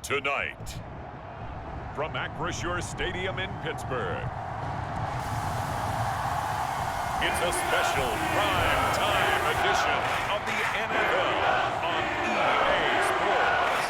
Tonight, from Acrisure Stadium in Pittsburgh, it's a special prime time edition of the NFL on EA Sports.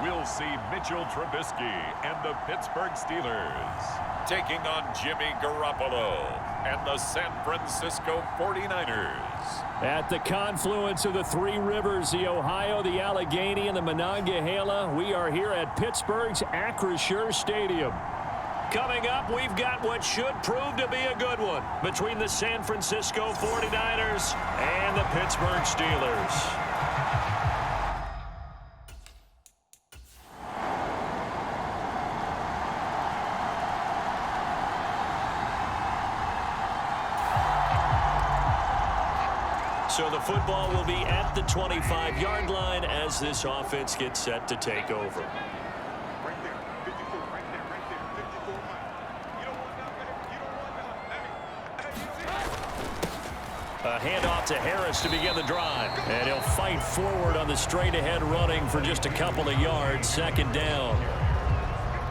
We'll see Mitchell Trubisky and the Pittsburgh Steelers taking on Jimmy Garoppolo and the San Francisco 49ers. At the confluence of the three rivers, the Ohio, the Allegheny, and the Monongahela, we are here at Pittsburgh's Acrisure Stadium. Coming up, we've got what should prove to be a good one between the San Francisco 49ers and the Pittsburgh Steelers. So the football will be at the 25-yard line as this offense gets set to take over. A handoff to Harris to begin the drive. And he'll fight forward on the straight-ahead running for just a couple of yards. Second down.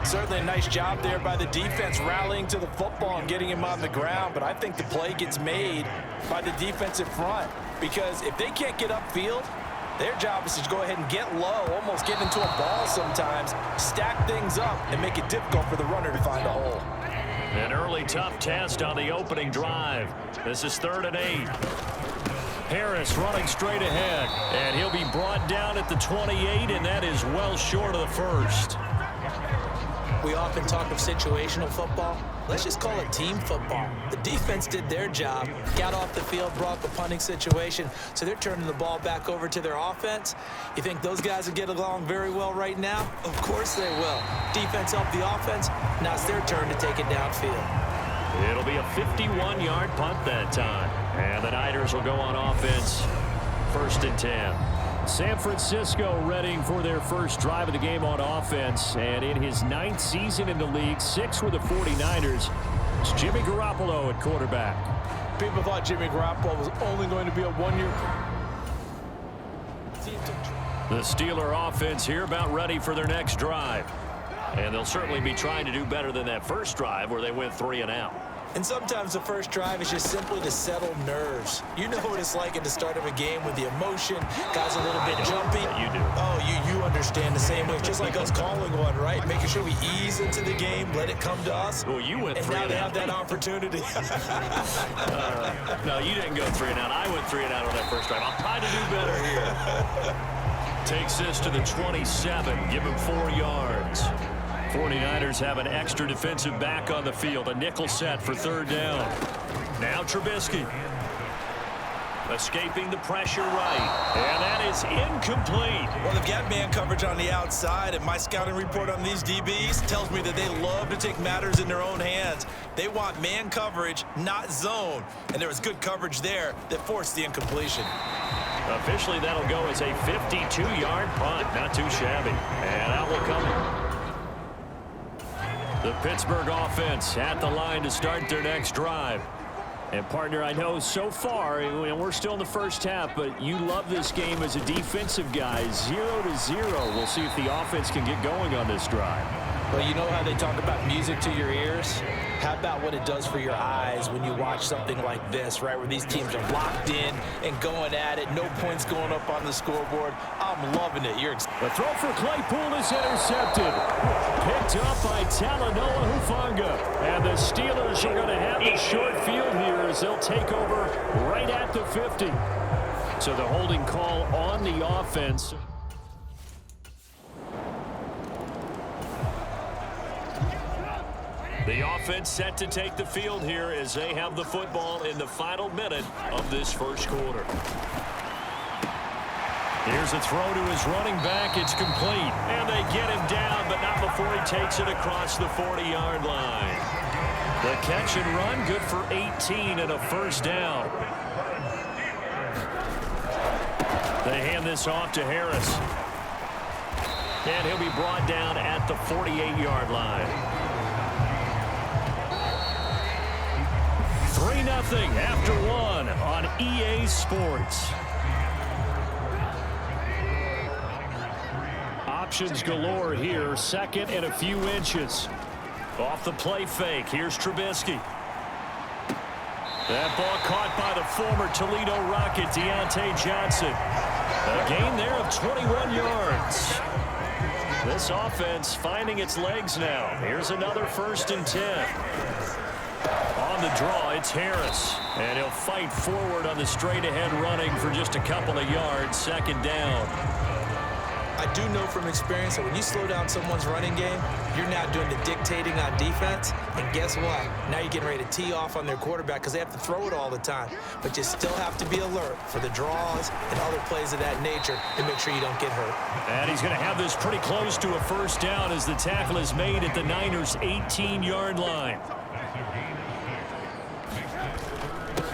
Certainly a nice job there by the defense rallying to the football and getting him on the ground. But I think the play gets made by the defensive front. Because if they can't get upfield, their job is to go ahead and get low, almost get into a ball sometimes, stack things up, and make it difficult for the runner to find a hole. An early tough test on the opening drive. This is 3rd and 8. Harris running straight ahead, and he'll be brought down at the 28, and that is well short of the first. We often talk of situational football. Let's just call it team football. The defense did their job, got off the field, brought the punting situation, so they're turning the ball back over to their offense. You think those guys will get along very well right now? Of course they will. Defense helped the offense. Now it's their turn to take it downfield. It'll be a 51-yard punt that time. And the Niners will go on offense. 1st and 10. San Francisco readying for their first drive of the game on offense. And in his 9th season in the league, 6th with the 49ers, it's Jimmy Garoppolo at quarterback. People thought Jimmy Garoppolo was only going to be a one-year. The Steeler offense here about ready for their next drive. And they'll certainly be trying to do better than that first drive where they went 3 and out. And sometimes the first drive is just simply to settle nerves. You know what it's like at the start of a game with the emotion. Guys a little bit jumpy. You do. Oh, you understand the same way. Just like us calling one, right? Making sure we ease into the game, let it come to us. Well, you went 3 and out. And now they have that opportunity. No, you didn't go 3 and out. I went 3 and out on that first drive. I'll try to do better here. Takes this to the 27. Give him 4 yards. 49ers have an extra defensive back on the field. A nickel set for 3rd down. Now Trubisky. Escaping the pressure right. And that is incomplete. Well, they've got man coverage on the outside, and my scouting report on these DBs tells me that they love to take matters in their own hands. They want man coverage, not zone. And there was good coverage there that forced the incompletion. Officially, that'll go as a 52-yard punt. Not too shabby. And that will come. The Pittsburgh offense at the line to start their next drive. And, partner, I know so far, and we're still in the first half, but you love this game as a defensive guy. 0-0. We'll see if the offense can get going on this drive. Well, you know how they talk about music to your ears? How about what it does for your eyes when you watch something like this, right, where these teams are locked in and going at it, no points going up on the scoreboard. I'm loving it. The throw for Claypool is intercepted. Picked up by Talanoa Hufanga. And the Steelers are going to have the short field here as they'll take over right at the 50. So the holding call on the offense. The offense set to take the field here as they have the football in the final minute of this first quarter. Here's a throw to his running back. It's complete. And they get him down, but not before he takes it across the 40-yard line. The catch and run, good for 18 and a first down. They hand this off to Harris. And he'll be brought down at the 48-yard line. 3-0 after one on EA Sports. Options galore here. Second and a few inches. Off the play fake. Here's Trubisky. That ball caught by the former Toledo Rocket, Deontay Johnson. A gain there of 21 yards. This offense finding its legs now. Here's another 1st and 10. On the draw, it's Harris. And he'll fight forward on the straight-ahead running for just a couple of yards. 2nd down. I do know from experience that when you slow down someone's running game, you're now doing the dictating on defense. And guess what? Now you're getting ready to tee off on their quarterback because they have to throw it all the time. But you still have to be alert for the draws and other plays of that nature to make sure you don't get hurt. And he's going to have this pretty close to a first down as the tackle is made at the Niners' 18-yard line.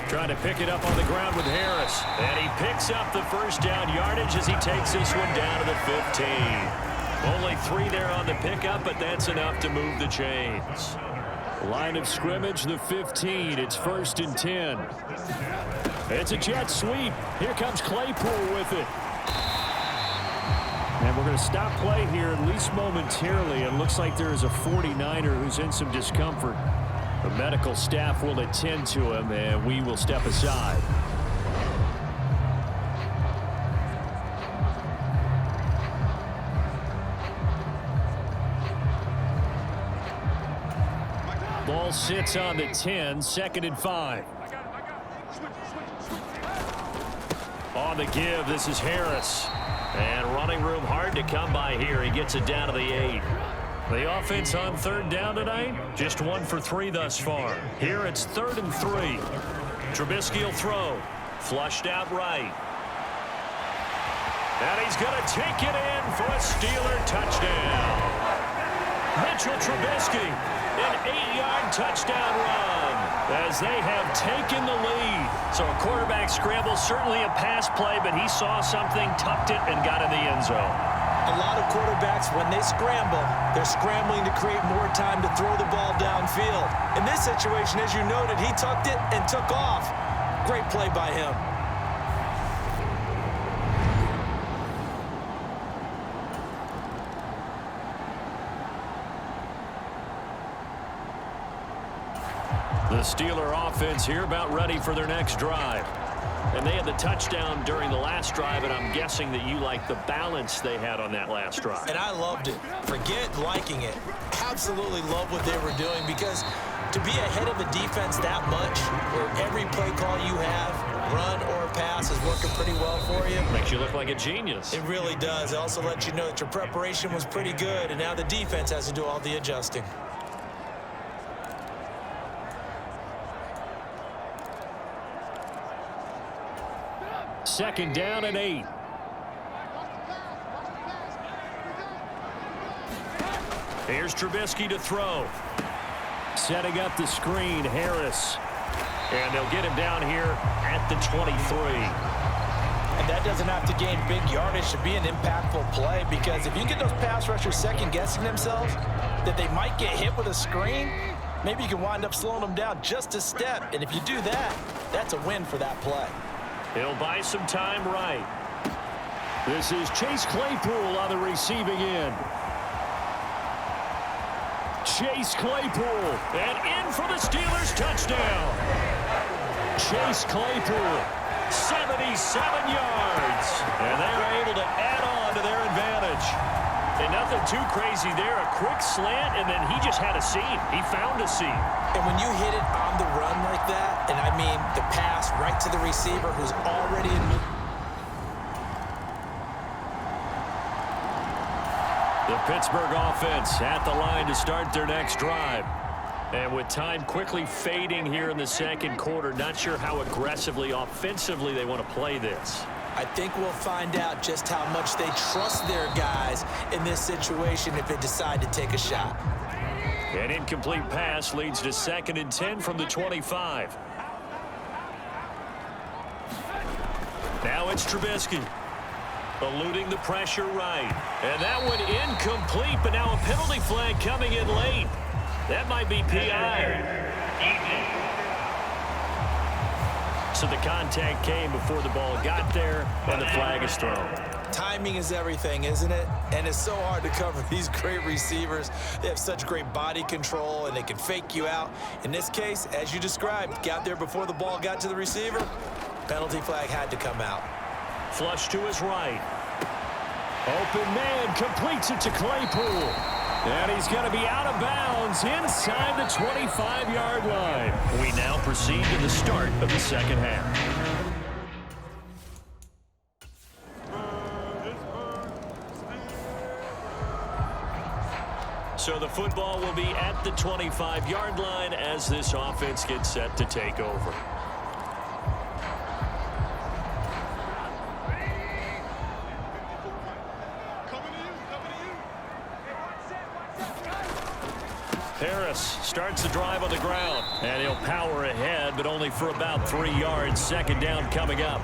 Trying to pick it up on the ground with Harris. And he picks up the first down yardage as he takes this one down to the 15. Only 3 there on the pickup, but that's enough to move the chains. Line of scrimmage, the 15. It's 1st and 10. It's a jet sweep. Here comes Claypool with it. And we're going to stop play here at least momentarily. It looks like there is a 49er who's in some discomfort. The medical staff will attend to him, and we will step aside. Ball sits on the 10, 2nd and 5. On the give, this is Harris. And running room hard to come by here. He gets it down to the 8. The offense on 3rd down tonight, just 1 for 3 thus far. Here it's 3rd and 3. Trubisky will throw. Flushed out right. And he's going to take it in for a Steeler touchdown. Mitchell Trubisky, an 8-yard touchdown run as they have taken the lead. So a quarterback scramble, certainly a pass play, but he saw something, tucked it, and got in the end zone. A lot of quarterbacks, when they scramble, they're scrambling to create more time to throw the ball downfield. In this situation, as you noted, he tucked it and took off. Great play by him. The Steeler offense here about ready for their next drive. And they had the touchdown during the last drive, and I'm guessing that you like the balance they had on that last drive. And I loved it. Forget liking it. Absolutely love what they were doing, because to be ahead of a defense that much, where every play call you have, run or pass, is working pretty well for you. Makes you look like a genius. It really does. It also lets you know that your preparation was pretty good, and now the defense has to do all the adjusting. Second down and 8. Here's Trubisky to throw. Setting up the screen, Harris. And they'll get him down here at the 23. And that doesn't have to gain big yardage to be an impactful play, because if you get those pass rushers second-guessing themselves that they might get hit with a screen, maybe you can wind up slowing them down just a step. And if you do that, that's a win for that play. He'll buy some time right. This is Chase Claypool on the receiving end. Chase Claypool, and in for the Steelers touchdown. Chase Claypool, 77 yards, and they're able to add on to their advantage. And nothing too crazy there, a quick slant, and then he just had a seam. He found a seam. And when you hit it on the run like that, and I mean the pass right to the receiver who's already in. The Pittsburgh offense at the line to start their next drive. And with time quickly fading here in the second quarter, not sure how aggressively, offensively they want to play this. I think we'll find out just how much they trust their guys in this situation if they decide to take a shot. An incomplete pass leads to 2nd and 10 from the 25. Now it's Trubisky. Eluding the pressure right. And that one incomplete, but now a penalty flag coming in late. That might be PI. So the contact came before the ball got there, and the flag is thrown. Timing is everything, isn't it? And it's so hard to cover these great receivers. They have such great body control, and they can fake you out. In this case, as you described, got there before the ball got to the receiver. Penalty flag had to come out. Flush to his right. Open man completes it to Claypool. And he's going to be out of bounds inside the 25-yard line. We now proceed to the start of the second half. So the football will be at the 25-yard line as this offense gets set to take over. Harris starts the drive on the ground, and he'll power ahead, but only for about 3 yards. Second down coming up.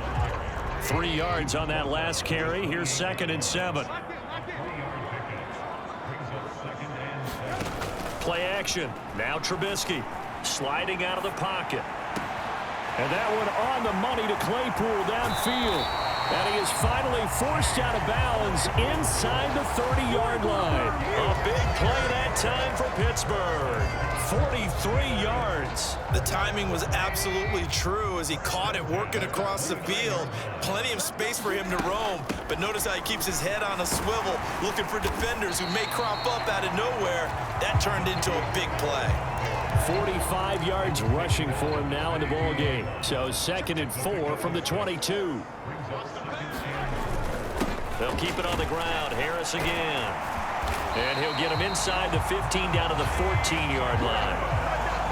3 yards on that last carry. Here's 2nd and 7. Play action. Now Trubisky sliding out of the pocket. And that one on the money to Claypool downfield. And he is finally forced out of bounds inside the 30-yard line. A big play that time for Pittsburgh. 43 yards. The timing was absolutely true as he caught it working across the field. Plenty of space for him to roam. But notice how he keeps his head on a swivel, looking for defenders who may crop up out of nowhere. That turned into a big play. 45 yards rushing for him now in the ball game. So 2nd and 4 from the 22. They'll keep it on the ground. Harris again. And he'll get him inside the 15 down to the 14-yard line.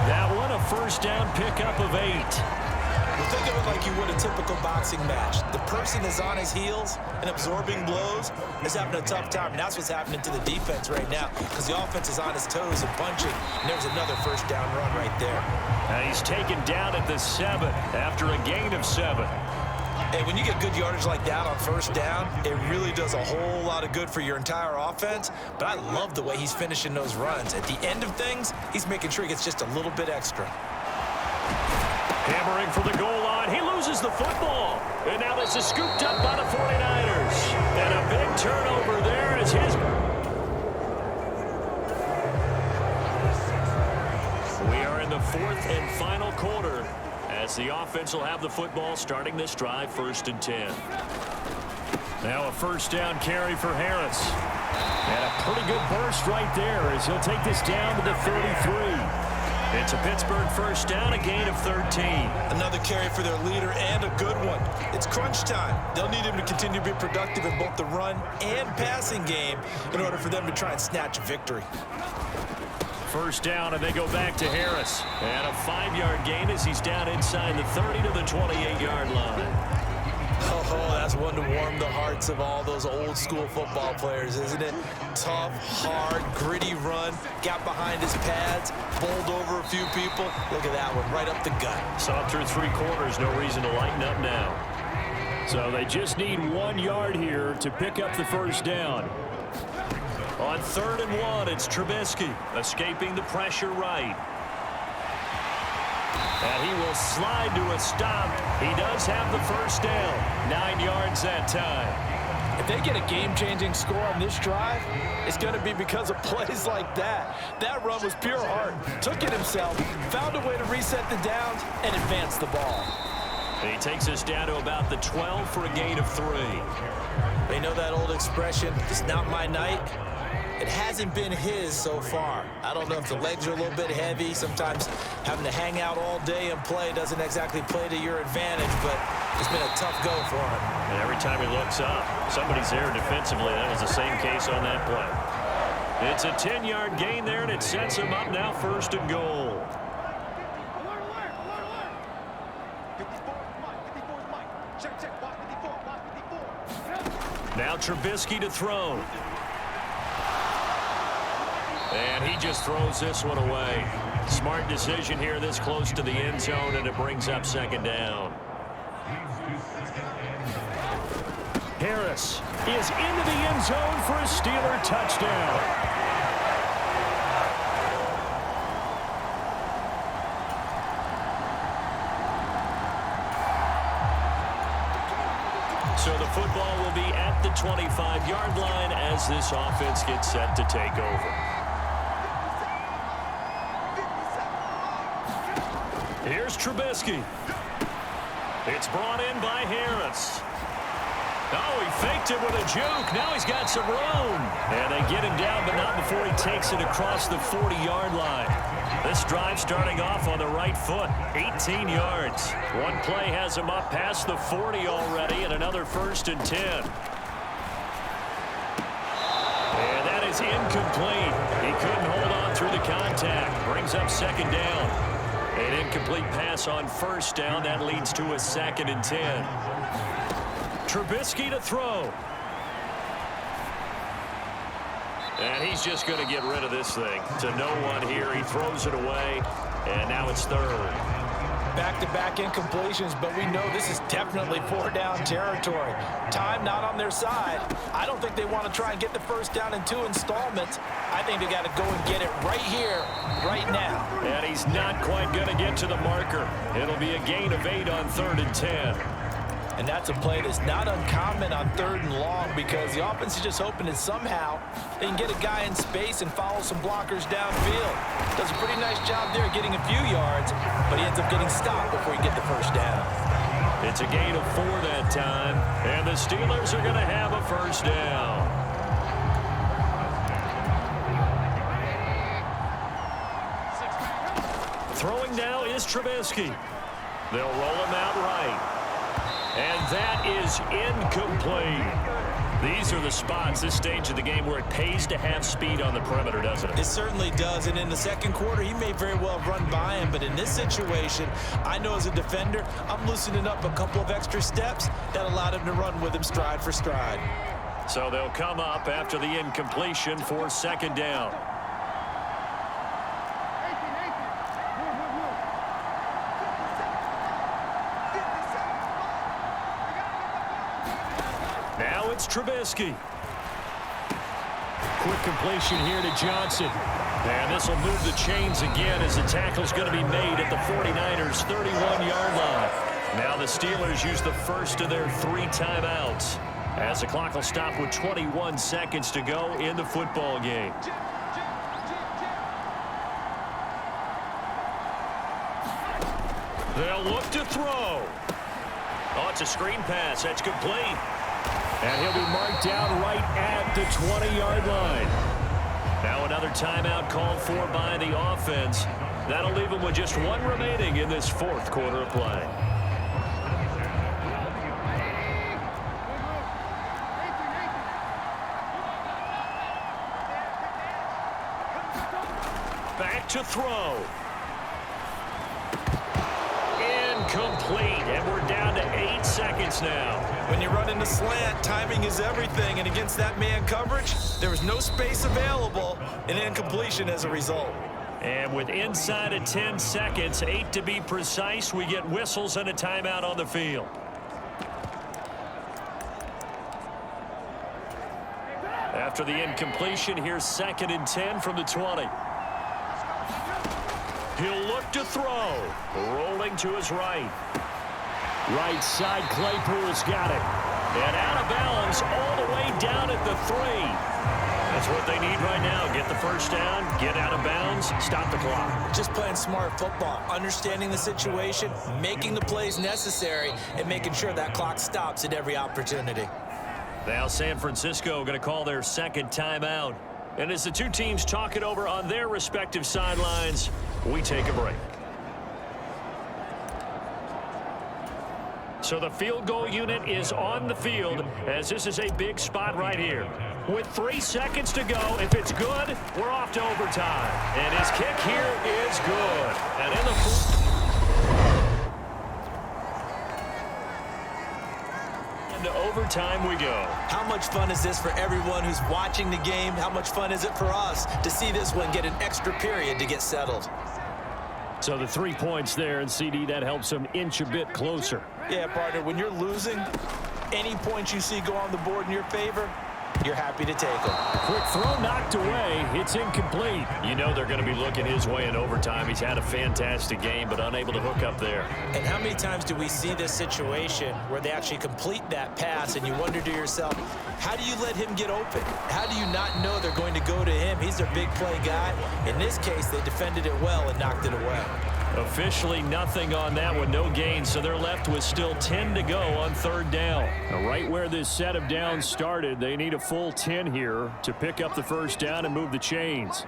That one a first down pickup of 8. Well, think of it like you would a typical boxing match. The person is on his heels and absorbing blows is having a tough time. And that's what's happening to the defense right now because the offense is on his toes and punching. And there's another first down run right there. And he's taken down at the 7 after a gain of 7. And when you get good yardage like that on first down, it really does a whole lot of good for your entire offense. But I love the way he's finishing those runs. At the end of things, he's making sure he gets just a little bit extra. Hammering for the goal line. He loses the football. And now this is scooped up by the 49ers. And a big turnover there as his... We are in the 4th and final quarter as the offense will have the football starting this drive 1st and 10. Now a first down carry for Harris. And a pretty good burst right there as he'll take this down to the 33. It's a Pittsburgh first down, a gain of 13. Another carry for their leader and a good one. It's crunch time. They'll need him to continue to be productive in both the run and passing game in order for them to try and snatch a victory. First down, and they go back to Harris. And a 5-yard gain as he's down inside the 30 to the 28-yard line. Oh, that's one to warm the hearts of all those old-school football players, isn't it? Tough, hard, gritty run. Got behind his pads, bowled over a few people. Look at that one, right up the gut. Saw through 3 quarters, no reason to lighten up now. So they just need 1 yard here to pick up the first down. On 3rd and 1, it's Trubisky escaping the pressure right. And he will slide to a stop. He does have the first down. 9 yards that time. If they get a game-changing score on this drive, it's going to be because of plays like that. That run was pure heart. Took it himself, found a way to reset the downs, and advance the ball. He takes us down to about the 12 for a gain of 3. They know that old expression, it's not my night. It hasn't been his so far. I don't know if the legs are a little bit heavy. Sometimes having to hang out all day and play doesn't exactly play to your advantage, but it's been a tough go for him. And every time he looks up, somebody's there defensively. That was the same case on that play. It's a 10-yard gain there, and it sets him up now 1st and goal. Now Trubisky to throw. And he just throws this one away. Smart decision here this close to the end zone, and it brings up 2nd down. Harris is into the end zone for a Steeler touchdown. So the football will be at the 25-yard line as this offense gets set to take over. Here's Trubisky. It's brought in by Harris. Oh, he faked it with a juke. Now he's got some room. And they get him down, but not before he takes it across the 40-yard line. This drive starting off on the right foot. 18 yards. One play has him up past the 40 already, and another 1st and 10. And that is incomplete. He couldn't hold on through the contact. Brings up 2nd down. An incomplete pass on 1st down. That leads to a 2nd and 10. Trubisky to throw. And he's just going to get rid of this thing. To no one here. He throws it away. And now it's 3rd. Back-to-back incompletions, but we know this is definitely 4-down territory. Time not on their side. I don't think they want to try and get the 1st down in 2 installments. I think they got to go and get it right here, right now. And he's not quite going to get to the marker. It'll be a gain of 8 on 3rd and 10. And that's a play that's not uncommon on 3rd and long because the offense is just hoping that somehow they can get a guy in space and follow some blockers downfield. Does a pretty nice job there getting a few yards, but he ends up getting stopped before he gets the 1st down. It's a gain of 4 that time, and the Steelers are going to have a 1st down. Throwing now is Trubisky. They'll roll him out right. And that is incomplete. These are the spots, this stage of the game, where it pays to have speed on the perimeter, doesn't it? It certainly does, and in the 2nd quarter, he may very well run by him, but in this situation, I know as a defender, I'm loosening up a couple of extra steps that allowed him to run with him stride for stride. So they'll come up after the incompletion for 2nd down. Now it's Trubisky. Quick completion here to Johnson. And this will move the chains again as the tackle's going to be made at the 49ers' 31-yard line. Now the Steelers use the 1st of their 3 timeouts as the clock will stop with 21 seconds to go in the football game. They'll look to throw. Oh, it's a screen pass. That's complete. And he'll be marked down right at the 20-yard line. Now another timeout called for by the offense. That'll leave him with just 1 remaining in this 4th quarter of play. Back to throw. Incomplete, and we're down to 8 seconds now. When you run into slant, timing is everything, and against that man coverage, there was no space available, and incompletion as a result. And with inside of 10 seconds, 8 to be precise, we get whistles and a timeout on the field. After the incompletion, here's 2nd and 10 from the 20. He'll look to throw. Rolling to his right. Right side, Claypool's got it. And out of bounds all the way down at the 3. That's what they need right now. Get the first down, get out of bounds, stop the clock. Just playing smart football, understanding the situation, making the plays necessary, and making sure that clock stops at every opportunity. Now San Francisco going to call their second timeout. And as the two teams talk it over on their respective sidelines, we take a break. So the field goal unit is on the field as this is a big spot right here. With 3 seconds to go, if it's good, we're off to overtime. And his kick here is good. And in the into overtime we go. How much fun is this for everyone who's watching the game? How much fun is it for us to see this one get an extra period to get settled? So the 3 points there, and CD, that helps them inch a bit closer. Yeah, partner, when you're losing, any points you see go on the board in your favor, you're happy to take them. Quick throw knocked away. It's incomplete. You know they're going to be looking his way in overtime. He's had a fantastic game, but unable to hook up there. And how many times do we see this situation where they actually complete that pass and you wonder to yourself, how do you let him get open? How do you not know they're going to go to him? He's their big play guy. In this case, they defended it well and knocked it away. Officially nothing on that one, no gain, so they're left with still 10 to go on third down. Now, right where this set of downs started, they need a full 10 here to pick up the first down and move the chains.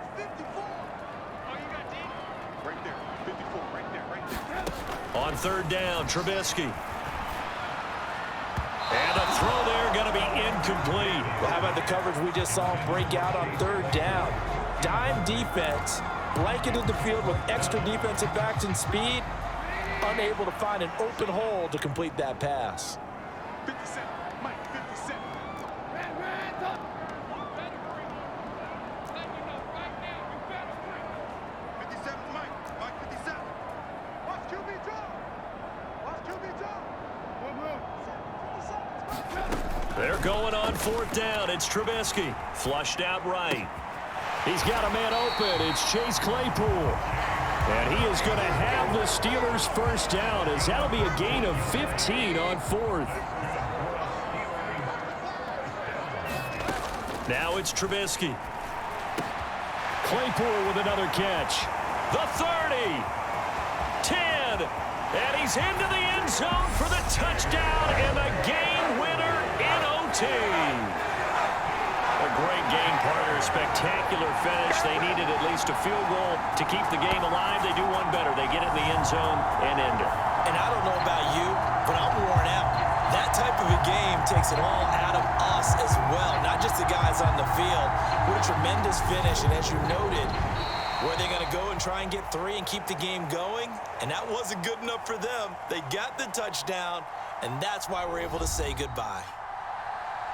On third down, Trubisky. And a throw there going to be incomplete. Well, how about the coverage we just saw him break out on third down? Dime defense. Blanketed the field with extra defensive backs and speed, unable to find an open hole to complete that pass. 57, Mike, 57. Hands up. Let me know right now, you better win. 57, Mike, 57. Watch QB draw. Watch QB draw. They're going on fourth down. It's Trubisky. Flushed out right. He's got a man open. It's Chase Claypool. And he is going to have the Steelers first down as that'll be a gain of 15 on fourth. Now it's Trubisky. Claypool with another catch. The 30. 10. And he's into the end zone for the touchdown and the game winner in OT. A great game, partner. Spectacular finish. They needed at least a field goal to keep the game alive. They do one better. They get it in the end zone and end it. And I don't know about you, but I'm worn out. That type of a game takes it all out of us as well, not just the guys on the field. What a tremendous finish. And as you noted, were they going to go and try and get 3 and keep the game going? And that wasn't good enough for them. They got the touchdown, and that's why we're able to say goodbye.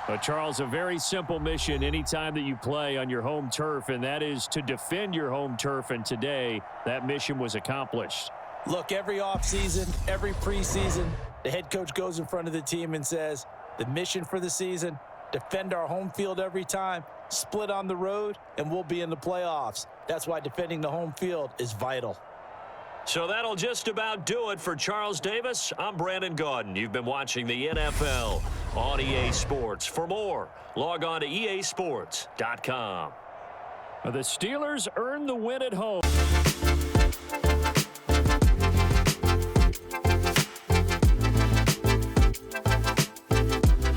But, Charles, a very simple mission anytime that you play on your home turf, and that is to defend your home turf. And today, that mission was accomplished. Look, every offseason, every preseason, the head coach goes in front of the team and says, the mission for the season, defend our home field every time, split on the road, and we'll be in the playoffs. That's why defending the home field is vital. So that'll just about do it for Charles Davis. I'm Brandon Gaudin. You've been watching the NFL on EA Sports. For more, log on to easports.com. The Steelers earn the win at home.